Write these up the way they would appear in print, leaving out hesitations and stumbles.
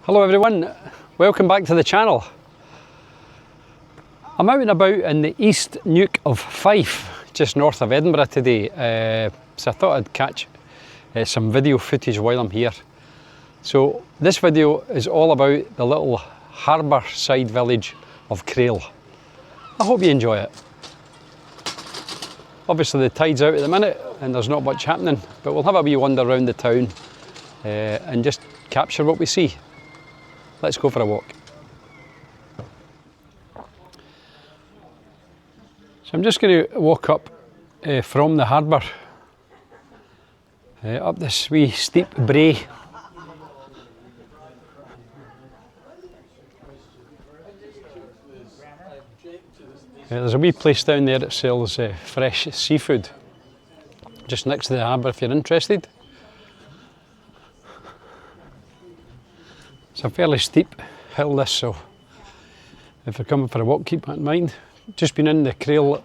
Hello everyone, welcome back to the channel. I'm out and about in the East Neuk of Fife, just north of Edinburgh today, so I thought I'd catch some video footage while I'm here. So this video is all about the little harbour side village of Crail. I hope you enjoy it. Obviously the tide's out at the minute and there's not much happening, but we'll have a wee wander around the town and just capture what we see. Let's go for a walk. So I'm just going to walk up from the harbour, up this wee steep brae. There's a wee place down there that sells fresh seafood, just next to the harbour if you're interested. It's a fairly steep hill this, so if you're coming for a walk, keep that in mind. Just been in the Crail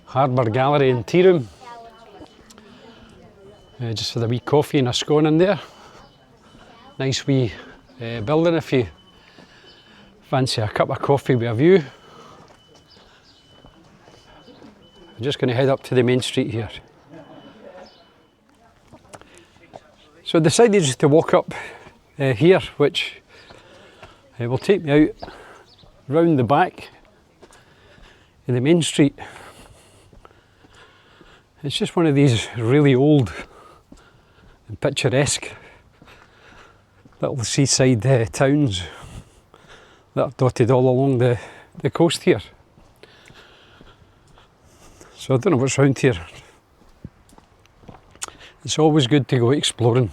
Harbour Gallery and Tea Room. Just for a wee coffee and a scone in there. Nice wee building if you fancy a cup of coffee with a view. I'm just going to head up to the main street here. So I decided just to walk up here, which will take me out round the back of the main street. It's just one of these really old and picturesque little seaside towns that are dotted all along the coast here. So I don't know what's around here. It's always good to go exploring.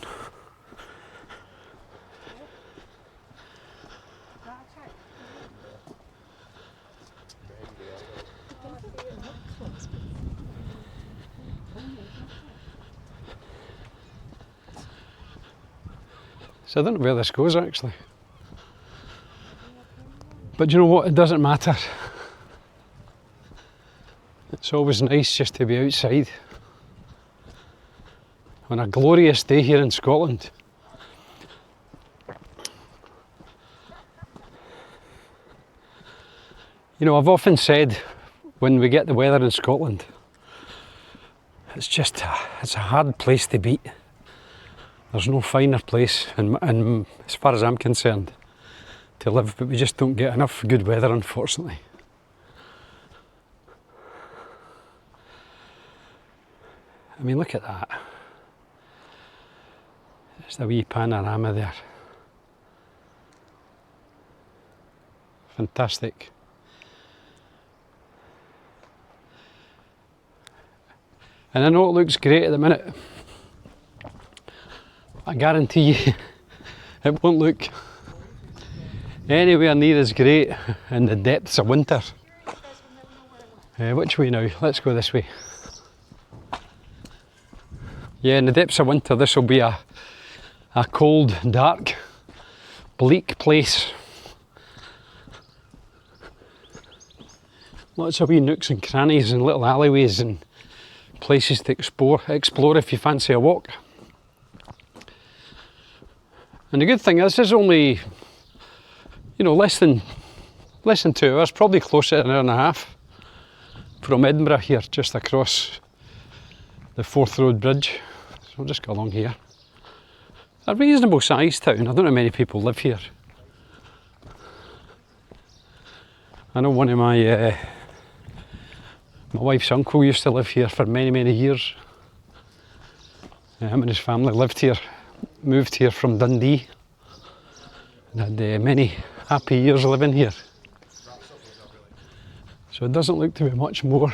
So I don't know where this goes actually. But you know what, it doesn't matter. It's always nice just to be outside. On a glorious day here in Scotland. You know, I've often said when we get the weather in Scotland, it's a hard place to beat. There's no finer place, and as far as I'm concerned, to live, but we just don't get enough good weather, unfortunately. I mean, look at that. Just a wee panorama there. Fantastic. And I know it looks great at the minute. I guarantee you it won't look anywhere near as great in the depths of winter. Which way now? Let's go this way. Yeah, in the depths of winter this will be a cold, dark, bleak place. Lots of wee nooks and crannies and little alleyways and places to explore if you fancy a walk. And the good thing is, this is only, you know, less than 2 hours, probably closer to an hour and a half from Edinburgh here, just across the Forth Road Bridge. So I'll just go along here. A reasonable sized town. I don't know many people live here. I know one of my wife's uncle used to live here for many years. Him and his family lived here. Moved here from Dundee and had many happy years living here. So it doesn't look to be much more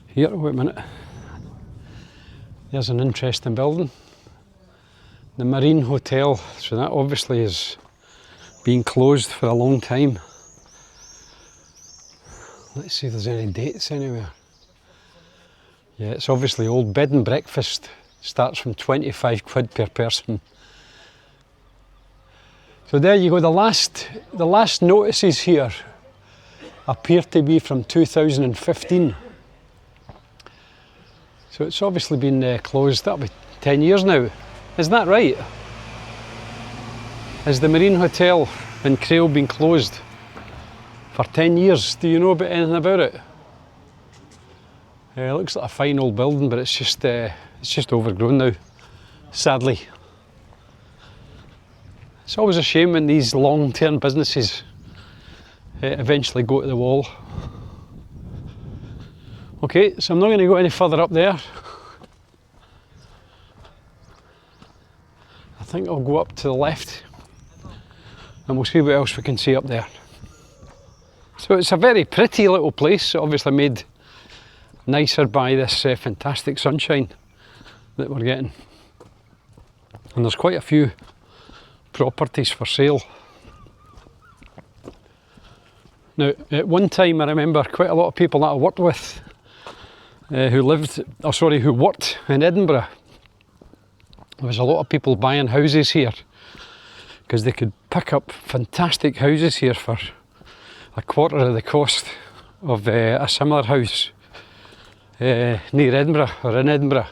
here. Wait a minute. There's an interesting building. The Marine Hotel. So that obviously has been closed for a long time. Let's see if there's any dates anywhere. Yeah, it's obviously old. Bed and breakfast. Starts from 25 quid per person. So there you go, the last notices here appear to be from 2015. So it's obviously been closed, that'll be 10 years now. Isn't that right? has the Marine Hotel in Crail been closed for 10 years. Do you know about anything about it? It looks like a fine old building, but it's just overgrown now, sadly. It's always a shame when these long-term businesses eventually go to the wall. Okay, so I'm not going to go any further up there. I think I'll go up to the left and we'll see what else we can see up there. So it's a very pretty little place, obviously made nicer by this fantastic sunshine that we're getting. And there's quite a few properties for sale. Now, at one time I remember quite a lot of people that I worked with who worked in Edinburgh. There was a lot of people buying houses here because they could pick up fantastic houses here for a quarter of the cost of a similar house near Edinburgh or in Edinburgh,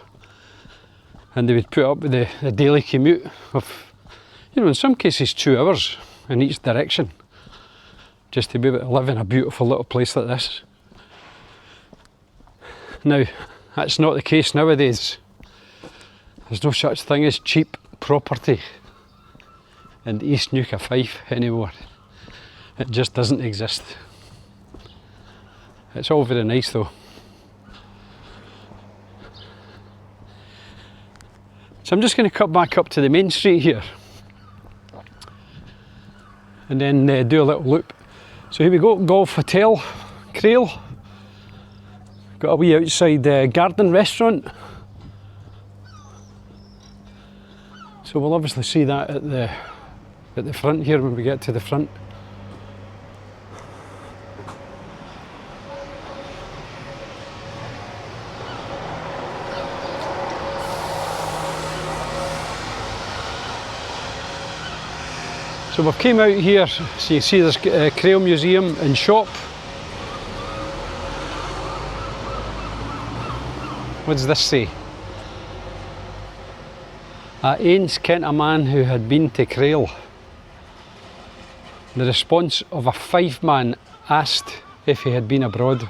and they would put up with the daily commute of, in some cases 2 hours in each direction just to be able to live in a beautiful little place like this. Now, that's not the case nowadays. There's no such thing as cheap property in the East Neuk of Fife anymore. It just doesn't exist. It's all very nice though. So I'm just going to cut back up to the main street here and then do a little loop. So here we go, Golf Hotel, Crail. Got a wee outside garden restaurant. So we'll obviously see that at the front here when we get to the front. So we've came out here, so you see there's Crail Museum and shop. What does this say? Ains kent a man who had been to Crail. The response of a Fife man asked if he had been abroad.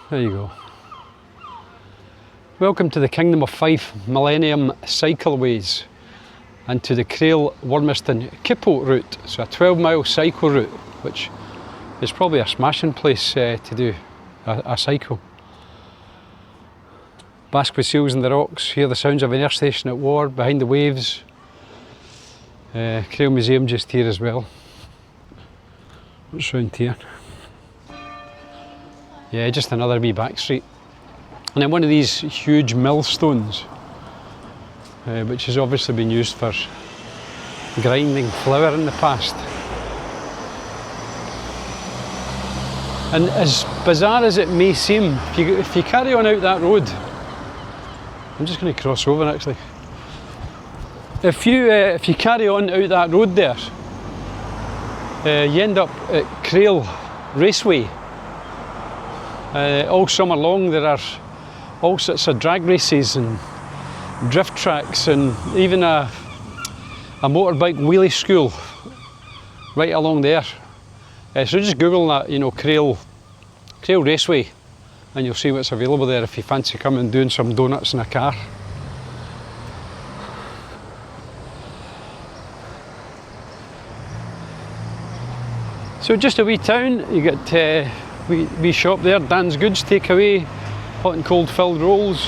There you go. Welcome to the Kingdom of Fife Millennium Cycleways and to the Crail Wormiston Kippo route, so a 12-mile cycle route, which is probably a smashing place to do a cycle. Bask with seals in the rocks, hear the sounds of an air station at war behind the waves. Crail Museum just here as well. What's round here? Yeah, just another wee back street. And then one of these huge millstones, which has obviously been used for grinding flour in the past. And as bizarre as it may seem, if you carry on out that road, I'm just going to cross over actually. If you carry on out that road there, you end up at Crail Raceway. All summer long there are all sorts of drag races and drift tracks and even a motorbike wheelie school right along there. So just Google that, Crail Raceway, and you'll see what's available there if you fancy coming and doing some donuts in a car. So just a wee town, you get wee shop there, Dan's Goods takeaway, hot and cold filled rolls.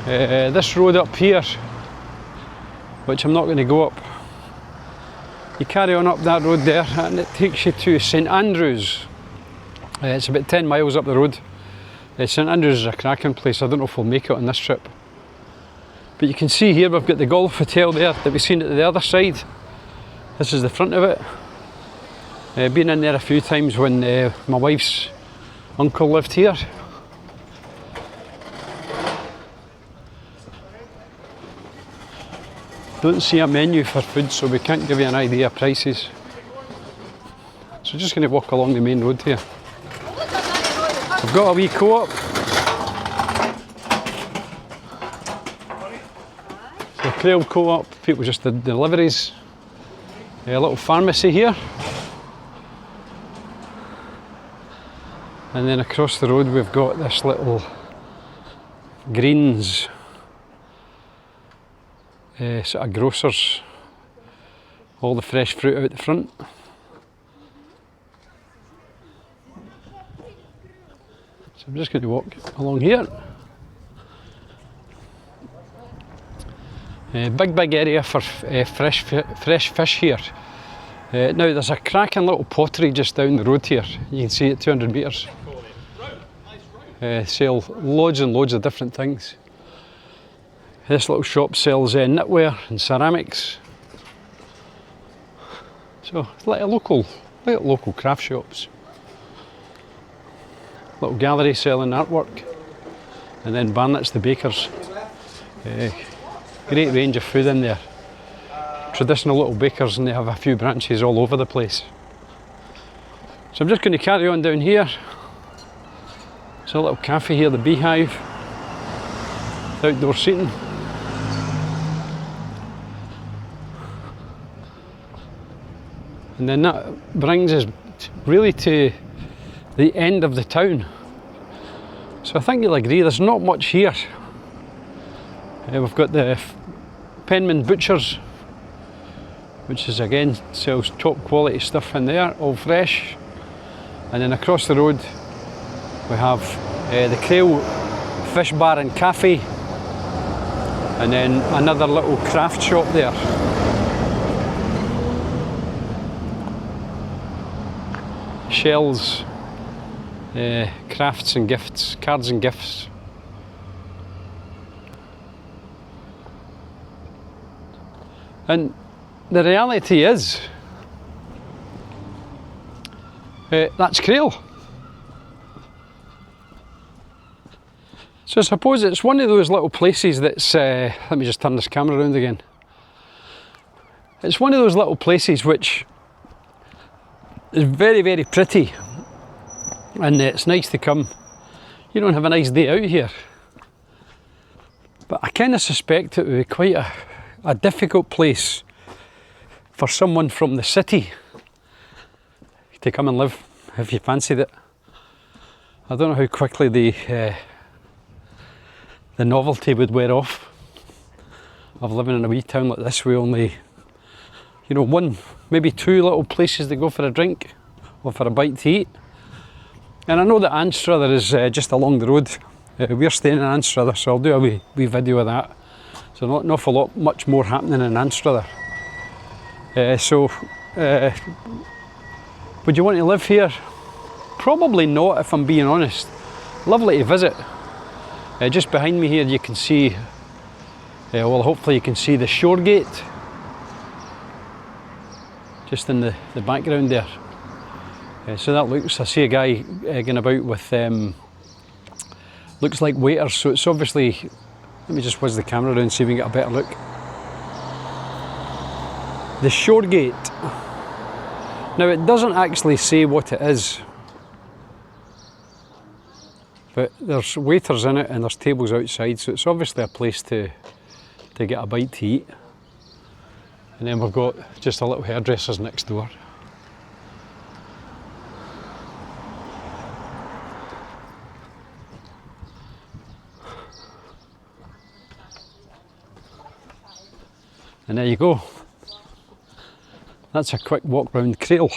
This road up here, which I'm not going to go up, you carry on up that road there and it takes you to St Andrews. It's about 10 miles up the road. St Andrews is a cracking place. I don't know if we'll make it on this trip. But you can see here we've got the Golf Hotel there that we've seen at the other side. This is the front of it. Been in there a few times when my wife's uncle lived here. Don't see a menu for food, so we can't give you an idea of prices. So just going to walk along the main road here. We've got a wee co-op. So Crail co-op, people just did deliveries. A little pharmacy here. And then across the road we've got this little Greens sort of grocers. All the fresh fruit out the front. So I'm just going to walk along here. Big area for fresh fish here. Now there's a cracking little pottery just down the road here. You can see it 200 metres. Sell loads and loads of different things. This little shop sells knitwear and ceramics. So it's like local craft shops. Little gallery selling artwork. And then Barnett's the bakers. Great range of food in there. Traditional little bakers, and they have a few branches all over the place. So I'm just going to carry on down here. There's a little cafe here, the Beehive. Outdoor seating. And then that brings us really to the end of the town. So I think you'll agree there's not much here. We've got the Penman Butchers, which is again sells top quality stuff in there, all fresh. And then across the road we have the Crail Fish Bar and Cafe, and then another little craft shop there. Shells, crafts and gifts, cards and gifts. And the reality is, that's Crail. So I suppose it's one of those little places that's, let me just turn this camera around again. It's one of those little places which is very, very pretty, and it's nice to come, you know, and have a nice day out here. But I kind of suspect it would be quite a difficult place for someone from the city to come and live if you fancied it. I don't know how quickly the novelty would wear off of living in a wee town like this with only, you know, one, maybe two little places to go for a drink or for a bite to eat. And I know that Anstruther is just along the road. We're staying in Anstruther, so I'll do a wee video of that. So not an awful lot, much more happening in Anstruther. Would you want to live here? Probably not, if I'm being honest. Lovely to visit. Just behind me here you can see, well, hopefully you can see the shore gate. Just in the background there. So that looks, I see a guy going about with, looks like waiters, so it's obviously, let me just whiz the camera around and see if we can get a better look. The shore gate. Now it doesn't actually say what it is, but there's waiters in it and there's tables outside, so it's obviously a place to get a bite to eat. And then we've got just a little hairdresser's next door. And there you go. That's a quick walk round Crail.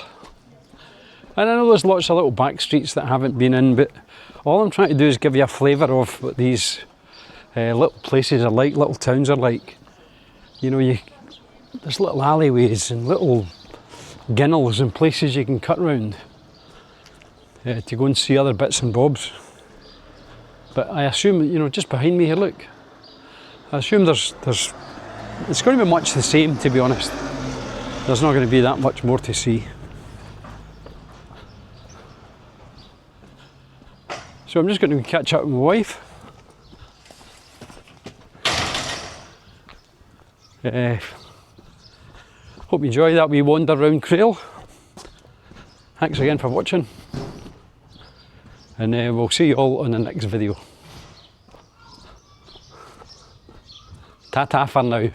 And I know there's lots of little back streets that I haven't been in, but all I'm trying to do is give you a flavour of what these little places are like, little towns are like. You know, there's little alleyways and little ginnels and places you can cut round to go and see other bits and bobs. But I assume, you know, just behind me here, look, I assume it's going to be much the same, to be honest. There's not going to be that much more to see. So I'm just going to catch up with my wife. Hope you enjoy that wee wander around Crail. Thanks again for watching, and we'll see you all on the next video. Ta-ta for now.